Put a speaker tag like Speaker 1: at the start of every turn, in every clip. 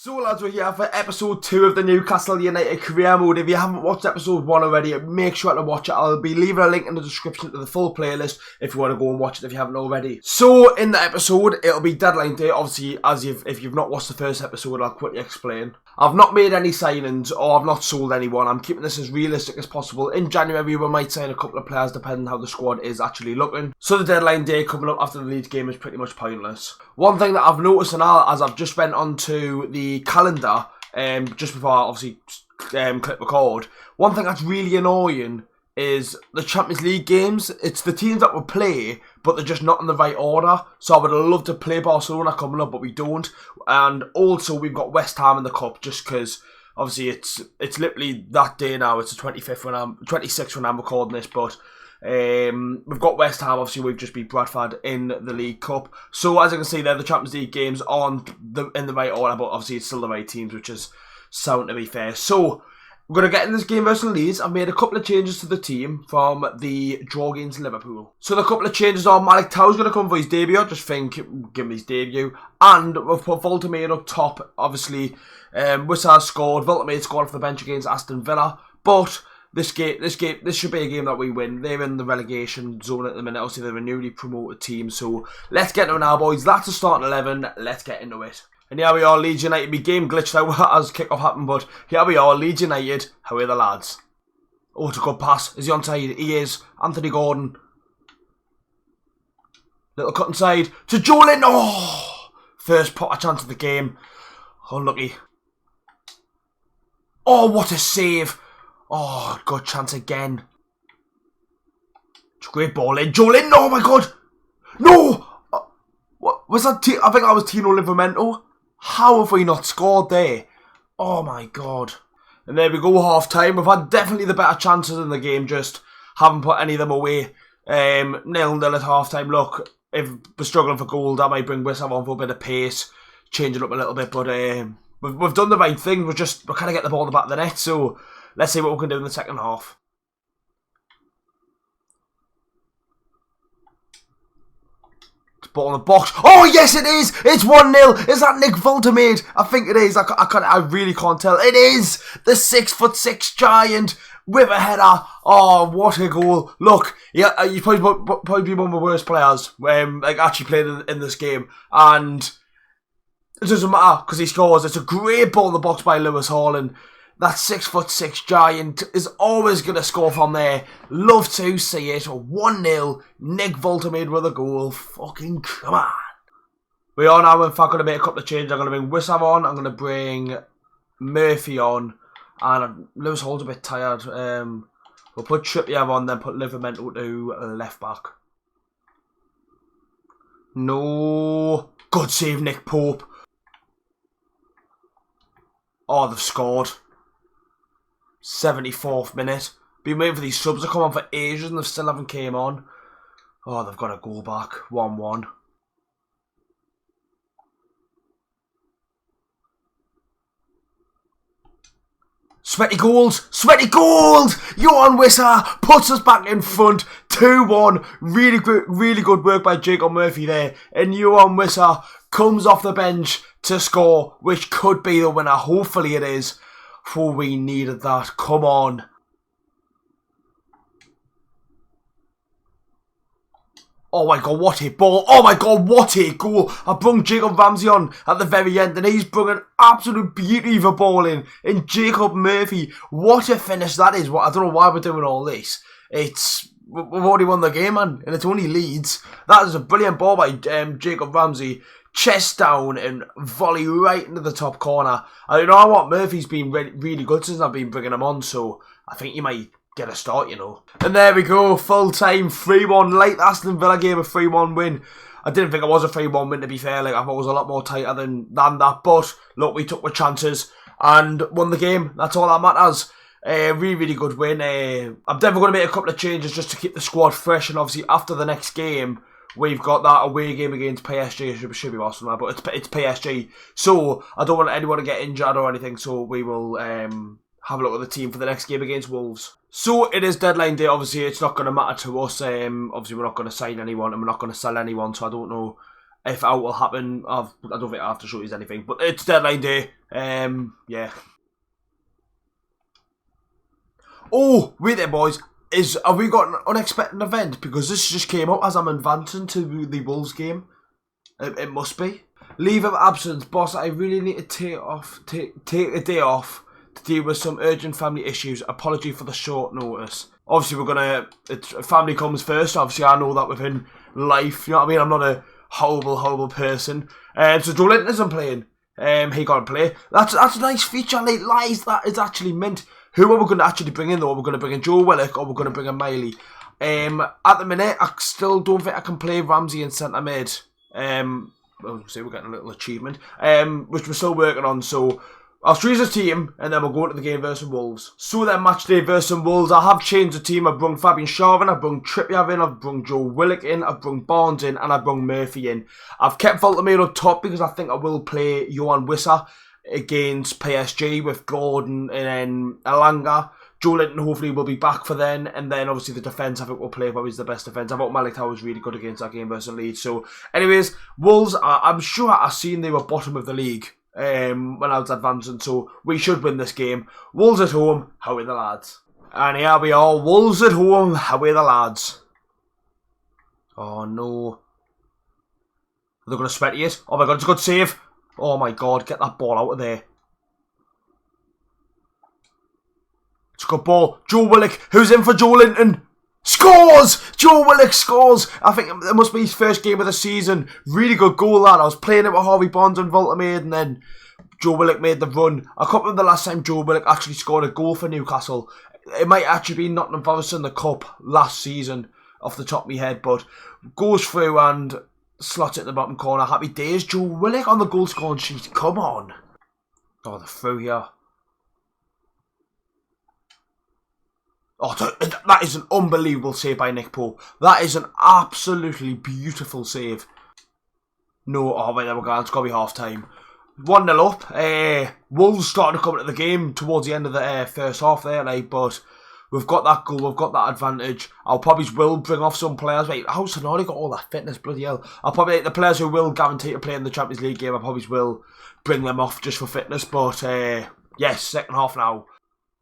Speaker 1: So lads, we're here for episode 2 of the Newcastle United Career Mode. If you haven't watched episode 1 already, make sure to watch it. I'll be leaving a link in the description to the full playlist if you want to go and watch it if you haven't already. So in the episode, it'll be deadline day. Obviously, if you've not watched the first episode, I'll quickly explain. I've not made any signings or I've not sold anyone. I'm keeping this as realistic as possible. In January, we might sign a couple of players depending how the squad is actually looking. So the deadline day coming up after the Leeds game is pretty much pointless. One thing that I've noticed now, as I've just went onto the calendar, just before I obviously click record, one thing that's really annoying is the Champions League games. It's the teams that we play, but they're just not in the right order. So I would love to play Barcelona coming up, but we don't. And also we've got West Ham in the cup, just because obviously it's literally that day now. It's the 26th when I'm recording this, but we've got West Ham. Obviously we've just beat Bradford in the League Cup. So as you can see there, the Champions League games aren't in the right order, but obviously it's still the right teams, which is sound to be fair. So we're going to get in this game versus Leeds. I've made a couple of changes to the team from the draw against Liverpool. So the couple of changes are Malik Tow's going to come for his debut. I just think, give him his debut. And we've put Voltamade up top. Obviously, Wissar scored. Voltamade scored off the bench against Aston Villa. But this should be a game that we win. They're in the relegation zone at the minute. Obviously, they're a newly promoted team. So let's get into it now, boys. That's the starting 11. Let's get into it. And here we are, Leeds United. My game glitched out as kick-off happened, but here we are, Leeds United. How are the lads? Oh, it's a good pass. Is he onside? He is. Anthony Gordon. Little cut inside to Joelin. Oh! First Potter chance of the game. Unlucky. Oh, what a save. Oh, good chance again. It's a great ball in. Joelin. Oh, my God. No! What was that? I think that was Tino Livramento. How have we not scored there? Oh my God. And there we go, half time. We've had definitely the better chances in the game, just haven't put any of them away. 0-0 at half time. Look, if we're struggling for goal, that might bring Wissam on for a bit of pace, change it up a little bit. But we've done the right thing. We're kind of get the ball in the back of the net. So let's see what we can do in the second half. Ball in the box. Oh, yes, it is. It's 1-0. Is that Nick Voltamade? I think it is. I really can't tell. It is. The 6'6" giant with a header. Oh, what a goal. Look, yeah, he's probably one of the worst players actually played in this game. And it doesn't matter because he scores. It's a great ball in the box by Lewis Hall. And that 6'6" giant is always going to score from there. Love to see it. 1-0. Nick Voltamade with a goal. Fucking come on. We are now in fact going to make a couple of changes. I'm going to bring Wissam on. I'm going to bring Murphy on. And Lewis Hall's a bit tired. We'll put Trippier on, then put Livramento to left back. No. Good save, Nick Pope. Oh, they've scored. 74th minute. Been waiting for these subs to come on for ages and they still haven't came on. Oh, they've got a goal back. 1-1. Sweaty goals! Sweaty goals! Johan Wissar puts us back in front. 2-1. Really good work by Jacob Murphy there. And Johan Wissar comes off the bench to score, which could be the winner. Hopefully it is. For we needed that. Come on. Oh my God, what a ball. Oh my God, what a goal. I brung Jacob Ramsey on at the very end and he's brung an absolute beauty of a ball in. And Jacob Murphy, what a finish that is. I don't know why we're doing all this. We've already won the game, man, and it's only Leeds. That is a brilliant ball by Jacob Ramsey. Chest down and volley right into the top corner. And you know what? Murphy's been really good since I've been bringing him on, so I think he might get a start, you know. And there we go, full time, 3-1. Like the Aston Villa game, a 3-1 win. I didn't think it was a 3-1 win, to be fair. Like, I thought it was a lot more tighter than that. But look, we took the chances and won the game. That's all that matters. Really good win. I'm definitely going to make a couple of changes just to keep the squad fresh. And obviously, after the next game, we've got that away game against PSG. It should be Arsenal, but it's PSG. So I don't want anyone to get injured or anything. So we will have a look at the team for the next game against Wolves. So it is deadline day. Obviously, it's not going to matter to us. Obviously, we're not going to sign anyone and we're not going to sell anyone. So I don't know if out will happen. I don't think I have to show you anything, but it's deadline day. Yeah. Oh, wait there, boys. Have we got an unexpected event? Because this just came up as I'm advancing to the Wolves game. It must be. Leave of absence, boss. I really need to take a day off to deal with some urgent family issues. Apology for the short notice. Obviously, family comes first. Obviously, I know that within life. You know what I mean? I'm not a horrible person. So Joe Linton isn't playing. He got to play. That's a nice feature. Like lies, that is actually mint. Who are we going to actually bring in though? Are we going to bring in Joe Willock or are we going to bring in Miley? At the minute, I still don't think I can play Ramsey in centre mid. See, we're getting a little achievement. Which we're still working on. So I'll choose a team and then we'll go into the game versus Wolves. So then match day versus Wolves. I have changed the team. I've brought Fabian Schär in, I've brought Trippier in, I've brought Joe Willock in, I've brought Barnes in, and I've brought Murphy in. I've kept Voltemade up top because I think I will play Johan Wissa against PSG with Gordon and then Elanga. Joe Linton hopefully will be back for then, and then obviously the defence I think will play probably the best defence. I thought Malik Tower was really good against that game versus Leeds. So anyways, Wolves, I'm sure I've seen they were bottom of the league when I was advancing, so we should win this game. Wolves at home, how are the lads? And here we are, Wolves at home, how are the lads? Oh no. Are they going to sweaty it? Oh my god, it's a good save. Oh my god, get that ball out of there. It's a good ball. Joe Willock, who's in for Joe Linton? Scores! Joe Willock scores! I think it must be his first game of the season. Really good goal, lad. I was playing it with Harvey Barnes and Voltemade, and then Joe Willock made the run. I can't remember the last time Joe Willock actually scored a goal for Newcastle. It might actually be Nottingham Forest in the Cup last season, off the top of my head, but goes through and slots it in the bottom corner. Happy days. Joe Willock on the goal scoring sheet. Come on. Oh, the through here. Oh, that is an unbelievable save by Nick Pope. That is an absolutely beautiful save. No, oh wait, there we go. It's got to be half time. 1-0 up. Wolves starting to come into the game towards the end of the first half there, like, but we've got that goal, we've got that advantage. I'll probably will bring off some players. Wait, how's Sonari got all that fitness? Bloody hell. I'll probably, the players who will guarantee to play in the Champions League game, I probably will bring them off just for fitness. But yes, second half now.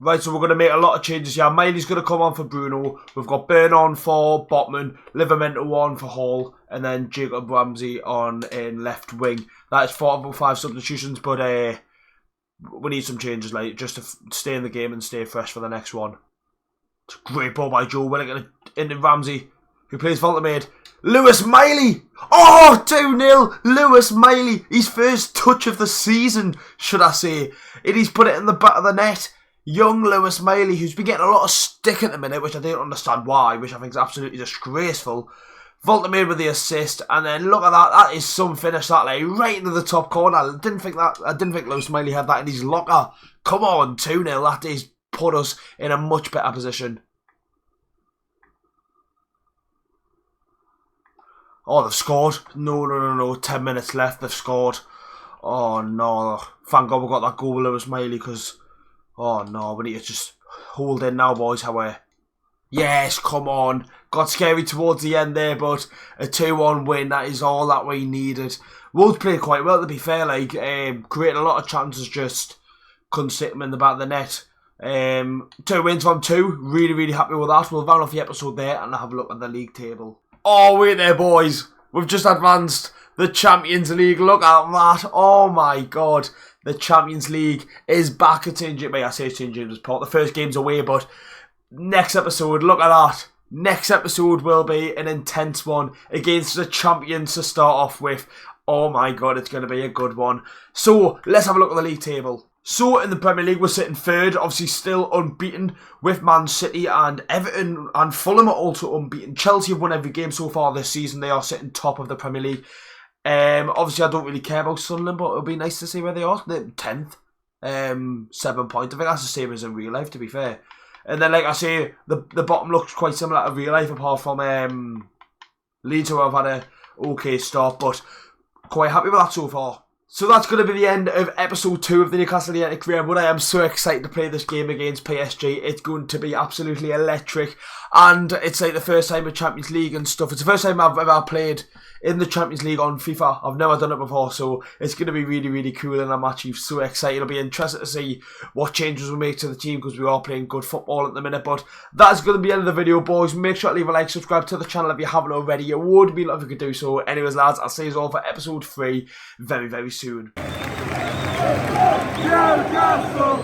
Speaker 1: Right, so we're going to make a lot of changes here. Miley's going to come on for Bruno. We've got Burn on for Botman, Livramento on for Hall, and then Jacob Ramsey on in left wing. That is 4 of 5 substitutions, but we need some changes, like, just to stay in the game and stay fresh for the next one. It's a great ball by Joe Willock into Ramsey, who plays Voltemade. Lewis Miley! Oh, 2-0! Lewis Miley! His first touch of the season, should I say. And he's put it in the back of the net. Young Lewis Miley, who's been getting a lot of stick at the minute, which I don't understand why, which I think is absolutely disgraceful. Voltemade with the assist, and then look at that. That is some finish, that like right into the top corner. I didn't think Lewis Miley had that in his locker. Come on, 2-0. That is put us in a much better position. Oh, they've scored. No. 10 minutes left. They've scored. Oh no. Thank God we got that goal with Lewis Miley, because oh no, we need to just hold in now, boys. How are yes, come on. Got scary towards the end there, but a 2-1 win, that is all that we needed. Wolves played quite well, to be fair, like, created a lot of chances, just couldn't sit them in the back of the net. 2 wins from 2, really happy with that. We'll round off the episode there and have a look at the league table. Oh, wait there, boys. We've just advanced the Champions League. Look at that. Oh my God. The Champions League is back at St. James. I say St. James's Park. The first game's away, but next episode, look at that. Next episode will be an intense one against the champions to start off with. Oh my God, it's going to be a good one. So, let's have a look at the league table. So, in the Premier League, we're sitting third, obviously still unbeaten with Man City, and Everton and Fulham are also unbeaten. Chelsea have won every game so far this season. They are sitting top of the Premier League. Obviously, I don't really care about Sunderland, but it'll be nice to see where they are. They're 10th, 7 points. I think that's the same as in real life, to be fair. And then, like I say, the bottom looks quite similar to real life, apart from Leeds, who have had a okay start, but quite happy with that so far. So that's going to be the end of episode 2 of the Newcastle Career Mode. I am so excited to play this game against PSG. It's going to be absolutely electric. and it's like the first time in Champions League and stuff. It's the first time I've ever played in the Champions League on FIFA. I've never done it before, so it's going to be really, really cool, and I'm actually so excited. I'll be interested to see what changes we make to the team, because we are playing good football at the minute. But that's going to be the end of the video, boys. Make sure to leave a like, subscribe to the channel if you haven't already. It would be lovely if you could do so. Anyways, lads, I'll see you all for episode 3 very, very soon. Newcastle!